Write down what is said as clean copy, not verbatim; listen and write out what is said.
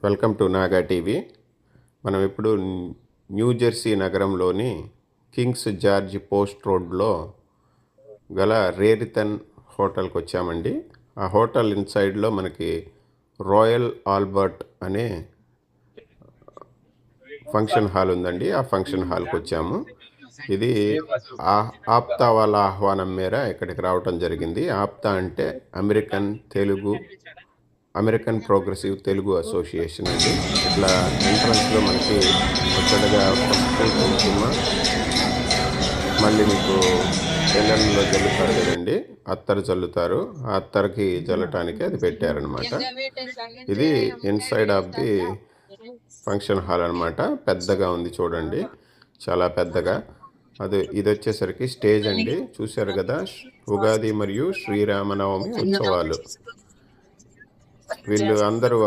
Welcome to Naga TV. మనం ఇప్పుడు new Jersey నగరంలోని కింగ్స్ జార్జ్ పోస్ట్ రోడ్లో గల రేరితన్ హోటల్కి వచ్చామండి. ఆ హోటల్ ఇన్సైడ్లో మనకి రాయల్ ఆల్బర్ట్ అనే ఫంక్షన్ హాల్ ఉందండి. ఆ ఫంక్షన్ హాల్కి వచ్చాము. ఇది ఆప్తా వాళ్ళ ఆహ్వానం మేర ఇక్కడికి రావటం జరిగింది. ఆప్తా అంటే అమెరికన్ ప్రోగ్రెసివ్ తెలుగు అసోసియేషన్ అండి. ఇట్లా ఎంట్రన్స్లో మనకి కొత్తగా పసుపు కుంకుమ, మళ్ళీ మీకు పెళ్ళల్లో జల్లుతారు కదండి, అత్తరు చల్లుతారు. ఆ అత్తరికి జల్లటానికి అది పెట్టారనమాట. ఇది inside of the function hall అనమాట. పెద్దగా ఉంది చూడండి, చాలా పెద్దగా. ఇది వచ్చేసరికి స్టేజ్ అండి. చూశారు కదా, ఉగాది మరియు శ్రీరామనవమి ఉత్సవాలు. వీళ్ళు అందరూ ఒక